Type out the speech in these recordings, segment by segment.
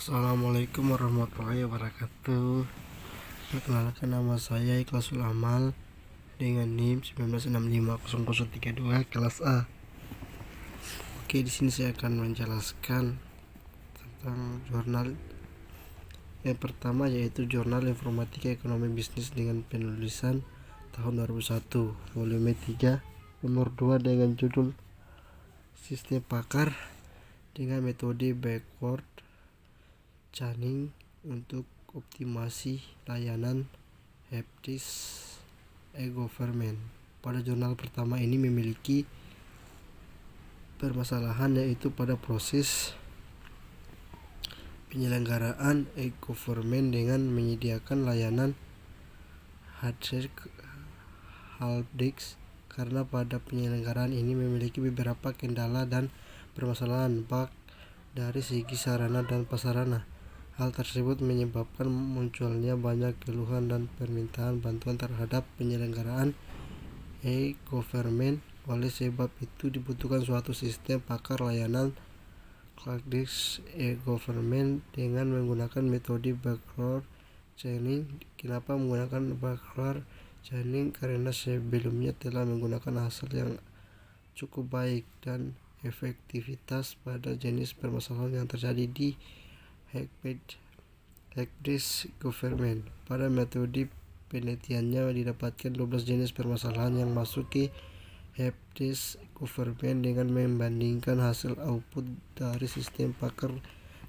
Assalamualaikum warahmatullahi wabarakatuh. Perkenalkan, nama saya Ikhlasul Amal dengan NIM 19650032 kelas A. Oke, di sini saya akan menjelaskan tentang jurnal. Yang pertama yaitu Jurnal Informatika Ekonomi Bisnis dengan penulisan tahun 2001, volume 3, nomor 2 dengan judul Sistem Pakar dengan metode backward chaining untuk optimasi layanan helpdesk e-government. Pada jurnal pertama ini memiliki permasalahan yaitu pada proses penyelenggaraan e-government dengan menyediakan layanan helpdesk karena pada penyelenggaraan ini memiliki beberapa kendala dan permasalahan bug dari segi sarana dan prasarana. Hal tersebut menyebabkan munculnya banyak keluhan dan permintaan bantuan terhadap penyelenggaraan e-government. Oleh sebab itu dibutuhkan suatu sistem pakar layanan helpdesk e-government dengan menggunakan metode backward chaining. Kenapa menggunakan backward chaining? Karena sebelumnya telah menggunakan hasil yang cukup baik dan efektivitas pada jenis permasalahan yang terjadi di helpdesk government. Pada metode penelitiannya didapatkan 12 jenis permasalahan yang masuk ke helpdesk government dengan membandingkan hasil output dari sistem pakar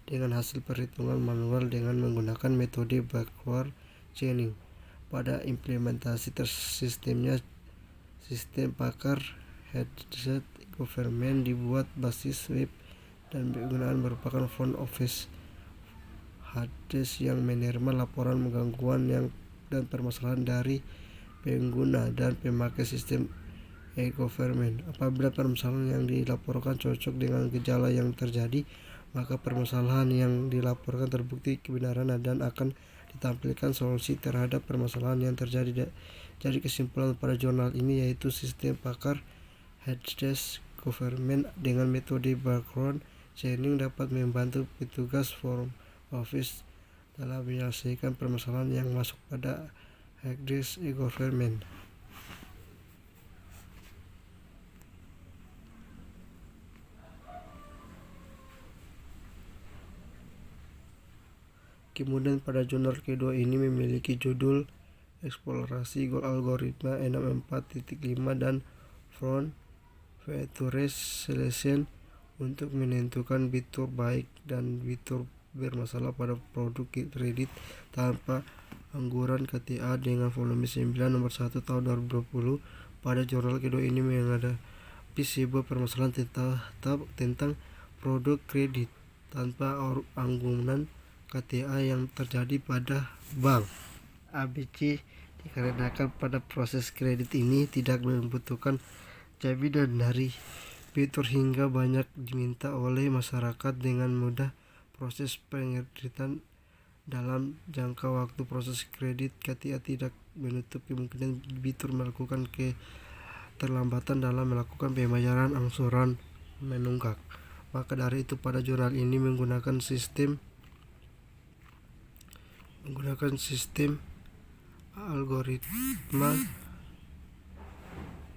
dengan hasil perhitungan manual dengan menggunakan metode backward chaining. Pada implementasi sistem pakar helpdesk government dibuat basis web dan penggunaan merupakan front office helpdesk yang menerima laporan gangguan dan permasalahan dari pengguna dan pemakai sistem e-government. Apabila permasalahan yang dilaporkan cocok dengan gejala yang terjadi, maka permasalahan yang dilaporkan terbukti kebenaran dan akan ditampilkan solusi terhadap permasalahan yang terjadi. Jadi kesimpulan pada jurnal ini yaitu sistem pakar helpdesk government dengan metode backward chaining dapat membantu petugas front office dalam menyelesaikan permasalahan yang masuk pada helpdesk e-government. Kemudian pada jurnal kedua ini memiliki judul Eksplorasi Algoritma 64.5 dan Front Feature Selection untuk menentukan fitur baik dan fitur bermasalah pada produk kredit tanpa angguran KTA dengan volume 9 nomor 1 tahun 2020. Pada jurnal kedua ini menghadapi sebuah permasalahan tentang produk kredit tanpa angguran KTA yang terjadi pada bank ABC dikarenakan pada proses kredit ini tidak membutuhkan jaminan dari fitur hingga banyak diminta oleh masyarakat dengan mudah proses pengerjaan dalam jangka waktu proses kredit KTA tidak menutup kemungkinan fitur melakukan keterlambatan dalam melakukan pembayaran angsuran menunggak. Maka dari itu pada jurnal ini menggunakan sistem algoritma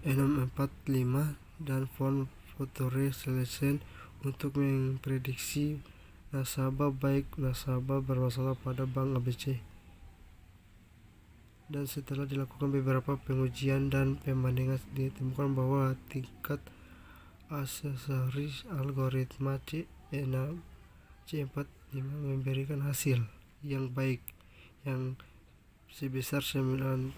645 dan Front Feature Selection untuk memprediksi nasabah bermasalah pada bank ABC. Dan setelah dilakukan beberapa pengujian dan pembandingan ditemukan bahwa tingkat aksesoris algoritma C45 memberikan hasil yang baik yang sebesar 92.000%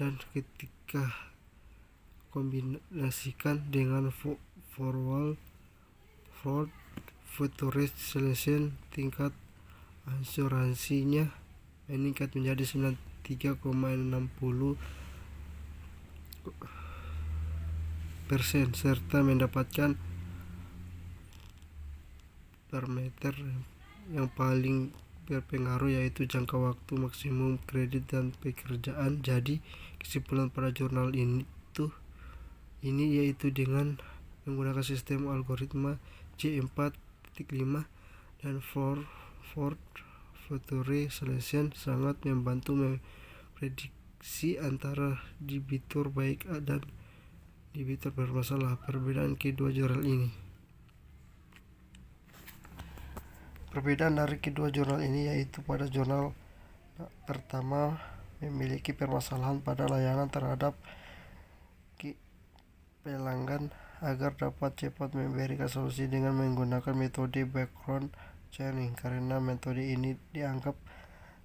dan ketika kombinasikan dengan Front Feature Selection, tingkat asuransinya meningkat menjadi 93,60% serta mendapatkan parameter yang paling berpengaruh yaitu jangka waktu maksimum kredit dan pekerjaan. Jadi kesimpulan pada jurnal ini yaitu dengan menggunakan sistem algoritma C4 4.5 dan Ford Future Solution sangat membantu memprediksi antara debitur baik dan debitur bermasalah. Perbedaan kedua jurnal ini. Perbedaan dari kedua jurnal ini yaitu pada jurnal pertama memiliki permasalahan pada layanan terhadap pelanggan agar dapat cepat memberikan solusi dengan menggunakan metode background checking, karena metode ini dianggap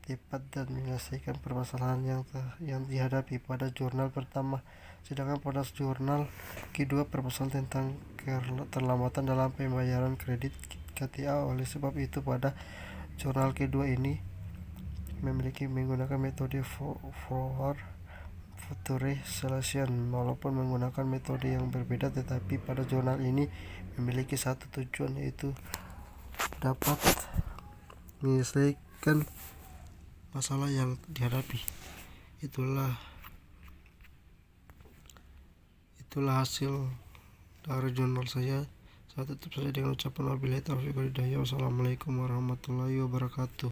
tepat dan menyelesaikan permasalahan yang dihadapi pada jurnal pertama. Sedangkan pada jurnal kedua permasalahan tentang keterlambatan dalam pembayaran kredit KTA. Oleh sebab itu pada jurnal kedua ini menggunakan metode Ford Future Solution. Walaupun menggunakan metode yang berbeda, tetapi pada jurnal ini memiliki satu tujuan, yaitu dapat menyelesaikan masalah yang dihadapi. Itulah hasil dari jurnal saya. Saya tutup saja dengan ucapan wabillahi taufiq wal hidayah. Wassalamualaikum warahmatullahi wabarakatuh.